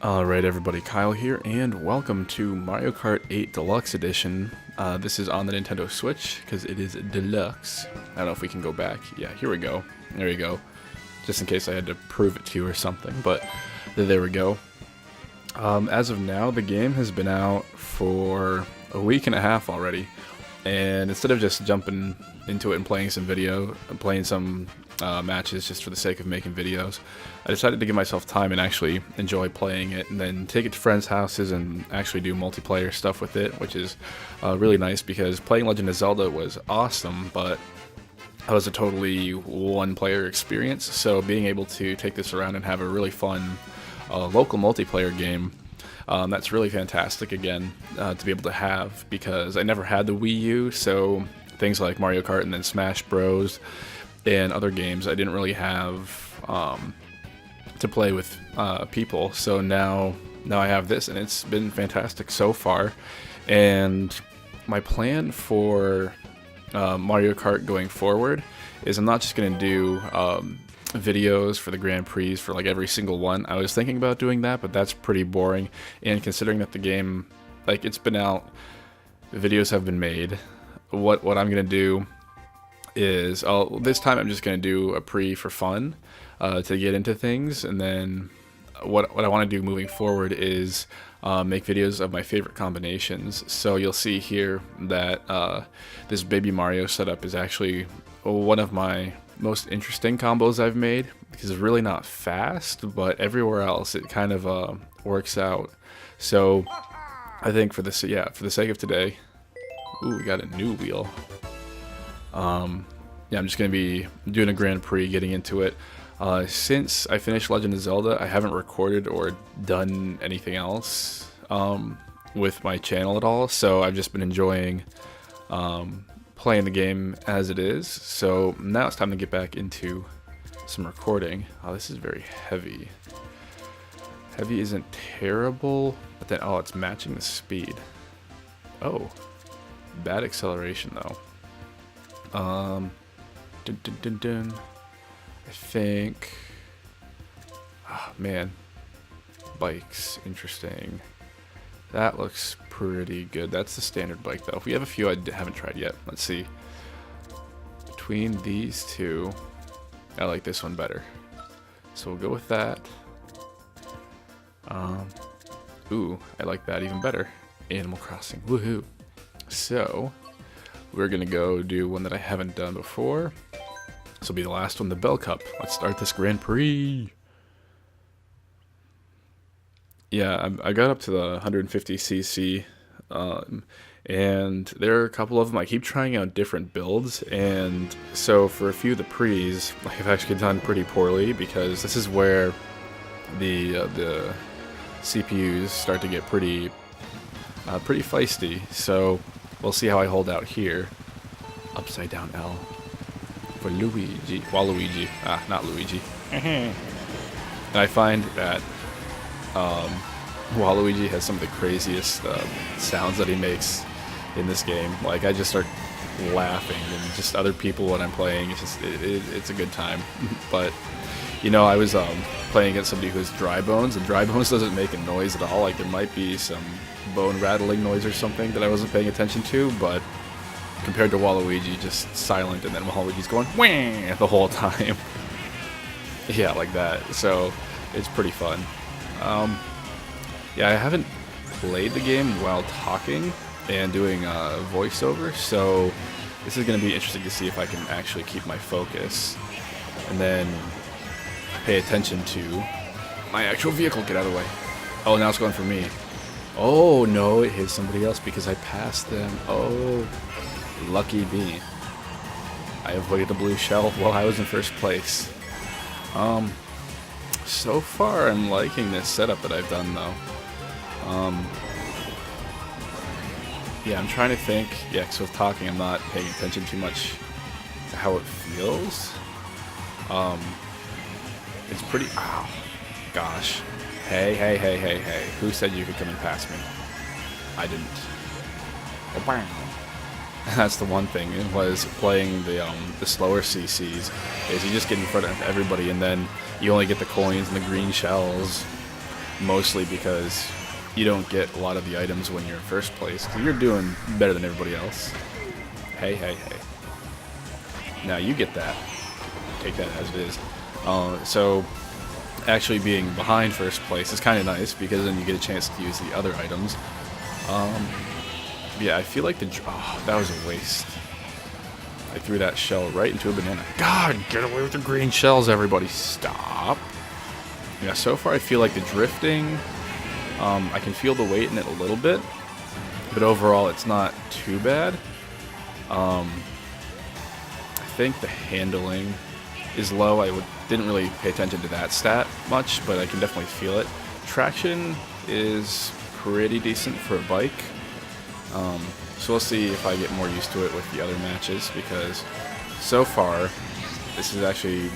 Alright everybody, Kyle here, and welcome to Mario Kart 8 Deluxe Edition. This is on the Nintendo Switch, because it is Deluxe. I don't know if we can go back. Yeah, here we go. There you go. Just in case I had to prove it to you or something, but there we go. As of now, the game has been out for a week and a half already, and instead of just jumping into it and playing some matches just for the sake of making videos, I decided to give myself time and actually enjoy playing it, and then take it to friends' houses and actually do multiplayer stuff with it, which is really nice because playing Legend of Zelda was awesome, but that was a totally one-player experience. So being able to take this around and have a really fun local multiplayer game, that's really fantastic again to be able to have, because I never had the Wii U, so things like Mario Kart and then Smash Bros. And other games I didn't really have to play with people. So now I have this, and it's been fantastic so far. And my plan for Mario Kart going forward is I'm not just going to do videos for the Grand Prix for like every single one. I was thinking about doing that, but that's pretty boring. And considering that the game, like, it's been out, videos have been made, what I'm going to do is this time I'm just going to do a pre for fun to get into things, and then what I want to do moving forward is make videos of my favorite combinations. So you'll see here that this Baby Mario setup is actually one of my most interesting combos I've made, because it's really not fast, but everywhere else it kind of works out. So I think for the sake of today, ooh, we got a new wheel. Yeah, I'm just going to be doing a Grand Prix, getting into it. Since I finished Legend of Zelda, I haven't recorded or done anything else with my channel at all, so I've just been enjoying playing the game as it is. So now it's time to get back into some recording. Oh, this is very heavy. Heavy isn't terrible, but then, oh, it's matching the speed. Oh, bad acceleration though. Dun, dun, dun, dun. I think, oh man, bikes, interesting. That looks pretty good. That's the standard bike though. We have a few I haven't tried yet. Let's see. Between these two, I like this one better, so we'll go with that. Ooh, I like that even better. Animal Crossing, woohoo! So we're gonna go do one that I haven't done before. This will be the last one, the Bell Cup. Let's start this Grand Prix. Yeah, I got up to the 150cc, and there are a couple of them. I keep trying out different builds, and so for a few of the prix, I've actually done pretty poorly, because this is where the CPUs start to get pretty feisty. So we'll see how I hold out here. Upside down L for Waluigi. Not Luigi. And I find that Waluigi has some of the craziest sounds that he makes in this game. Like, I just start laughing, and just other people when I'm playing, it's a good time. But you know, I was playing against somebody who has dry bones, and dry bones doesn't make a noise at all. Like, there might be some bone rattling noise or something that I wasn't paying attention to, but compared to Waluigi, just silent, and then Waluigi's going wah the whole time. Yeah, like that. So it's pretty fun. Yeah, I haven't played the game while talking and doing voiceover, so this is going to be interesting to see if I can actually keep my focus and then pay attention to my actual vehicle. Get out of the way. Oh, now it's going for me. Oh no, it hit somebody else because I passed them. Oh, lucky me. I avoided the blue shell while I was in first place. So far I'm liking this setup that I've done though. Yeah, I'm trying to think. Yeah, because with talking I'm not paying attention too much to how it feels. It's pretty, ow, gosh. Hey. Who said you could come and pass me? I didn't. That's the one thing, it was playing the slower CCs, is you just get in front of everybody, and then you only get the coins and the green shells. mostly because you don't get a lot of the items when you're in first place, because you're doing better than everybody else. Hey, hey, hey. Now you get that. Take that as it is. So actually being behind first place is kind of nice, because then you get a chance to use the other items. Yeah, I feel like that was a waste. I threw that shell right into a banana. God, get away with the green shells, everybody. Stop. Yeah, so far I feel like the drifting, I can feel the weight in it a little bit, but overall it's not too bad. I think the handling is low. Didn't really pay attention to that stat much, but I can definitely feel it. Traction is pretty decent for a bike. So we'll see if I get more used to it with the other matches, because so far this is actually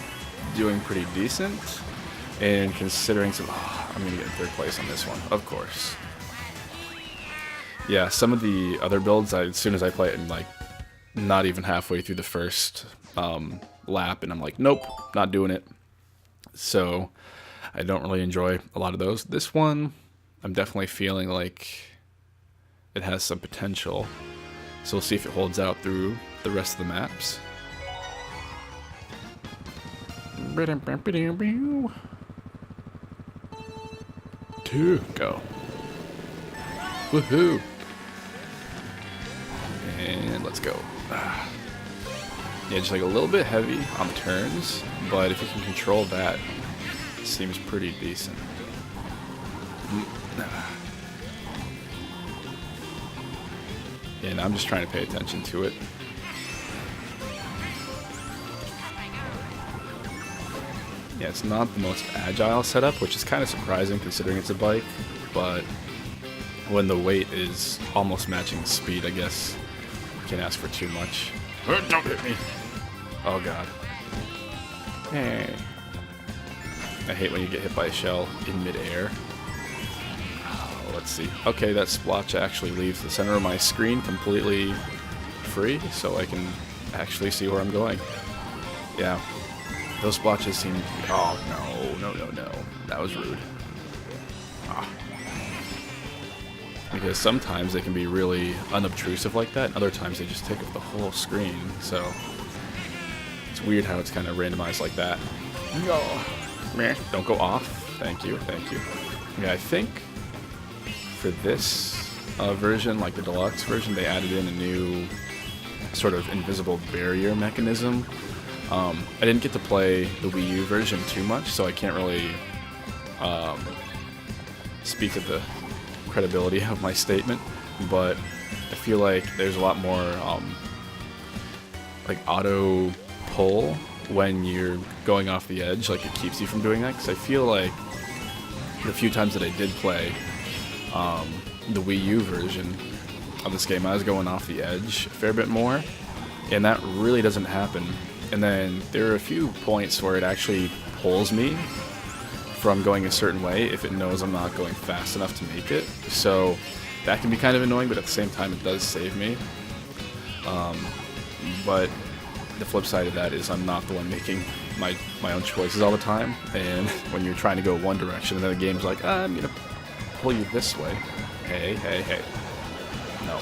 doing pretty decent, and considering I'm gonna get in third place on this one, of course. Yeah, some of the other builds, as soon as I play it, I'm like not even halfway through the first lap, and I'm like, nope, not doing it. So I don't really enjoy a lot of those. This one, I'm definitely feeling like it has some potential, so we'll see if it holds out through the rest of the maps. Two, go. Woohoo! And let's go. Yeah, just like a little bit heavy on the turns, but if you can control that, it seems pretty decent. And I'm just trying to pay attention to it. Yeah, it's not the most agile setup, which is kind of surprising considering it's a bike, but when the weight is almost matching the speed, I guess you can't ask for too much. Don't hit me! Oh god. Hey. I hate when you get hit by a shell in midair. Let's see. Okay, that splotch actually leaves the center of my screen completely free, so I can actually see where I'm going. Yeah, those splotches seem to be... Oh, no. That was rude. Because sometimes they can be really unobtrusive like that, and other times they just take up the whole screen, so it's weird how it's kind of randomized like that. No. Don't go off. Thank you. Yeah, I think for this version, like the deluxe version, they added in a new sort of invisible barrier mechanism. I didn't get to play the Wii U version too much, so I can't really speak to the credibility of my statement, but I feel like there's a lot more like auto pull when you're going off the edge, like it keeps you from doing that, because I feel like the few times that I did play the Wii U version of this game, I was going off the edge a fair bit more, and that really doesn't happen. And then there are a few points where it actually pulls me from going a certain way if it knows I'm not going fast enough to make it. So that can be kind of annoying, but at the same time it does save me. But the flip side of that is I'm not the one making my own choices all the time, and when you're trying to go one direction and then the game's like, I'm gonna pull you this way. Hey. No.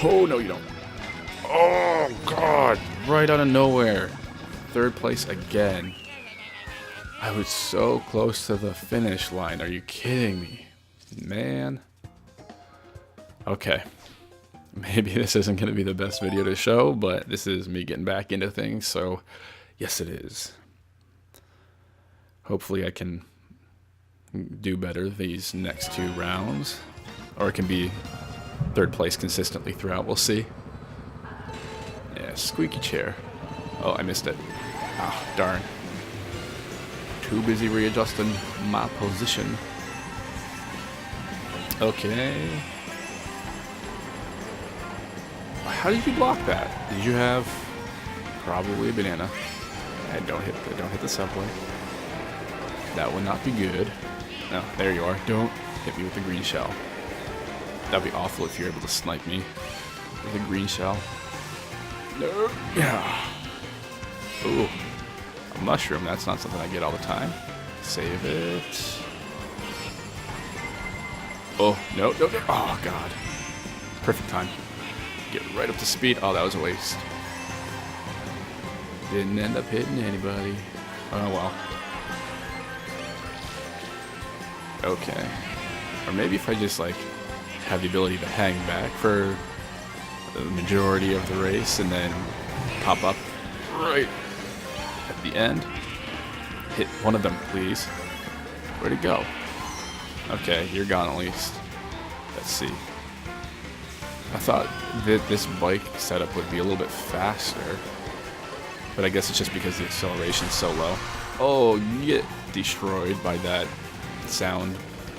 Oh, no you don't. Oh, God. Right out of nowhere. Third place again. I was so close to the finish line. Are you kidding me? Man. Okay. Maybe this isn't going to be the best video to show, but this is me getting back into things, so yes it is. Hopefully I can do better these next two rounds, or it can be third place consistently throughout. We'll see. Yeah, squeaky chair. Oh, I missed it. Ah, darn. Too busy readjusting my position. Okay. How did you block that? Did you have probably a banana? And don't hit the subway. That would not be good. No, there you are. Don't hit me with the green shell. That'd be awful if you're able to snipe me with a green shell. No. Yeah. Ooh. A mushroom. That's not something I get all the time. Save it. Oh, no, no, no. Oh, God. Perfect time. Get right up to speed. Oh, that was a waste. Didn't end up hitting anybody. Oh, well. Okay. Or maybe if I just, like, have the ability to hang back for the majority of the race and then pop up right at the end. Hit one of them, please. Where'd it go? Okay, you're gone at least. Let's see. I thought that this bike setup would be a little bit faster, but I guess it's just because the acceleration's so low. Oh, you get destroyed by that sound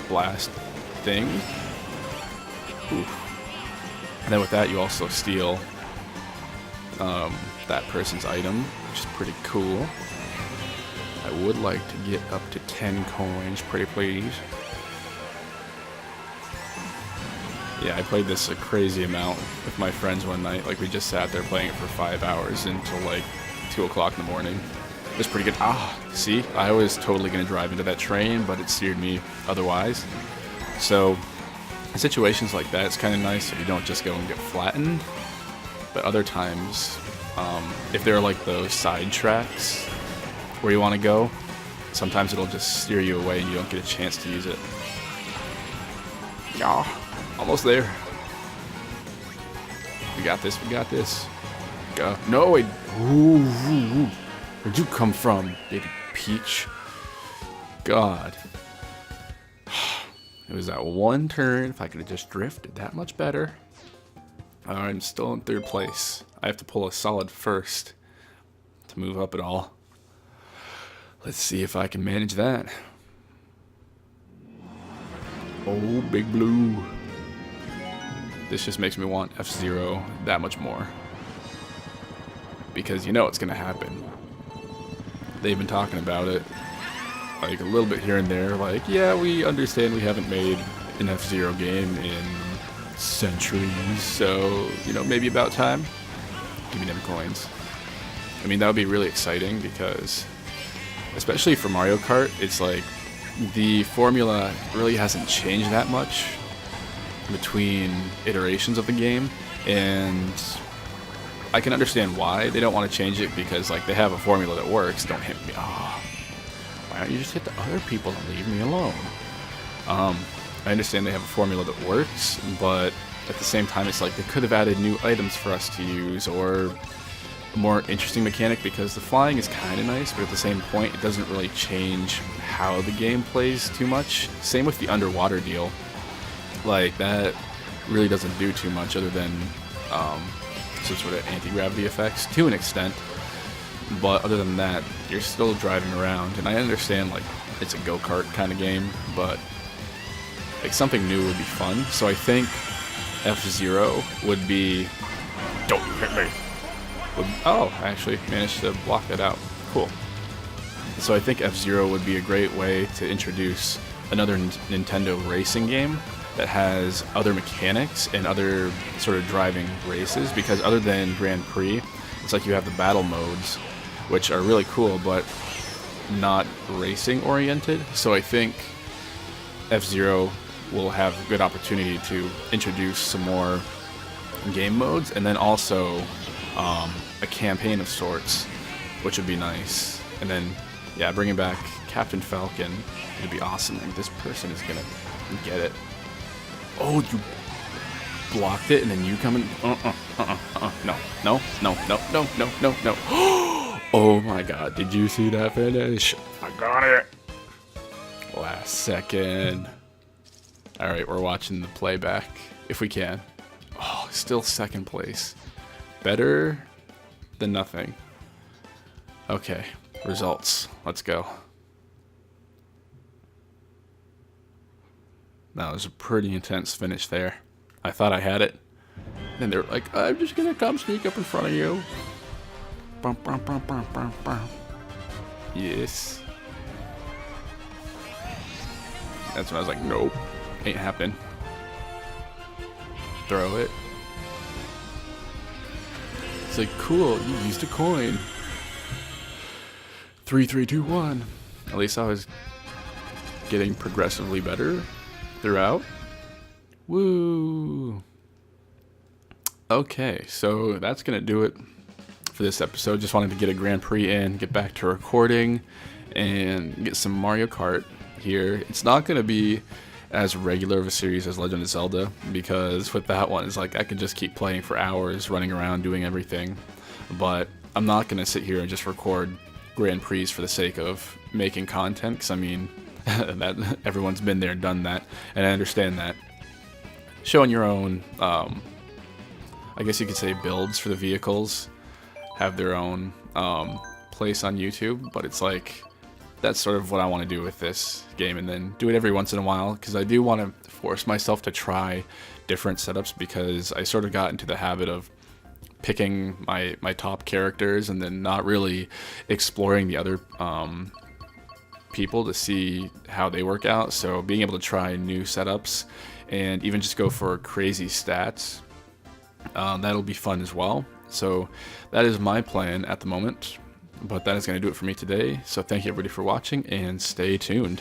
blast thing. Oof. And then with that, you also steal that person's item, which is pretty cool. I would like to get up to 10 coins, pretty please. Yeah, I played this a crazy amount with my friends one night. Like, we just sat there playing it for 5 hours until like 2 o'clock in the morning. It was pretty good. Ah, see? I was totally going to drive into that train, but it steered me otherwise. So, in situations like that, it's kind of nice if you don't just go and get flattened. But other times, if there are like those side tracks where you want to go, sometimes it'll just steer you away and you don't get a chance to use it. Yeah, almost there. We got this, we got this. Go. No, wait. Ooh, ooh, ooh. Where'd you come from, baby peach? God. It was that one turn. If I could have just drifted that much better. I'm still in 3rd place. I have to pull a solid 1st to move up at all. Let's see if I can manage that. Oh, Big Blue. This just makes me want F-Zero that much more. Because you know it's going to happen. They've been talking about it. Like a little bit here and there. Like, yeah, we understand we haven't made an F-Zero game in centuries. So, you know, maybe about time. Give me them coins. I mean, that would be really exciting because, especially for Mario Kart, it's like the formula really hasn't changed that much between iterations of the game, and I can understand why they don't want to change it because, like, they have a formula that works. Don't hit me. Oh, why don't you just hit the other people and leave me alone? I understand they have a formula that works, but at the same time, it's like they could have added new items for us to use or a more interesting mechanic because the flying is kind of nice, but at the same point, it doesn't really change how the game plays too much. Same with the underwater deal. Like, that really doesn't do too much other than some sort of anti-gravity effects to an extent. But other than that, you're still driving around. And I understand, like, it's a go-kart kind of game, but like something new would be fun. So I think F-Zero would be... Don't hit me! Oh, I actually managed to block that out. Cool. So I think F-Zero would be a great way to introduce another Nintendo racing game that has other mechanics and other sort of driving races, because other than Grand Prix, it's like you have the battle modes, which are really cool, but not racing oriented. So I think F-Zero will have a good opportunity to introduce some more game modes, and then also a campaign of sorts, which would be nice. And then, yeah, bringing back Captain Falcon would be awesome. Like, this person is gonna get it. Oh, you blocked it, and then you come in. No. Oh my God! Did you see that finish? I got it. Last second. All right, we're watching the playback if we can. Oh, still 2nd place. Better than nothing. Okay, results. Let's go. That was a pretty intense finish there. I thought I had it. Then they were like, I'm just gonna come sneak up in front of you. Bum, bum, bum, bum, bum, bum. Yes. That's when I was like, nope, ain't happening. Throw it. It's like, cool, you used a coin. 3, 3, 2, 1. At least I was getting progressively better throughout. Woo! Okay, so that's gonna do it for this episode. Just wanted to get a Grand Prix in, get back to recording, and get some Mario Kart here. It's not gonna be as regular of a series as Legend of Zelda, because with that one, it's like I could just keep playing for hours, running around, doing everything. But I'm not gonna sit here and just record Grand Prix for the sake of making content, because I mean, that everyone's been there and done that, and I understand that. Showing your own, I guess you could say, builds for the vehicles have their own place on YouTube, but it's like, that's sort of what I want to do with this game, and then do it every once in a while, because I do want to force myself to try different setups, because I sort of got into the habit of picking my top characters and then not really exploring the other people to see how they work out. So being able to try new setups and even just go for crazy stats, that'll be fun as well. So that is my plan at the moment, but that is going to do it for me today. So thank you everybody for watching, and stay tuned.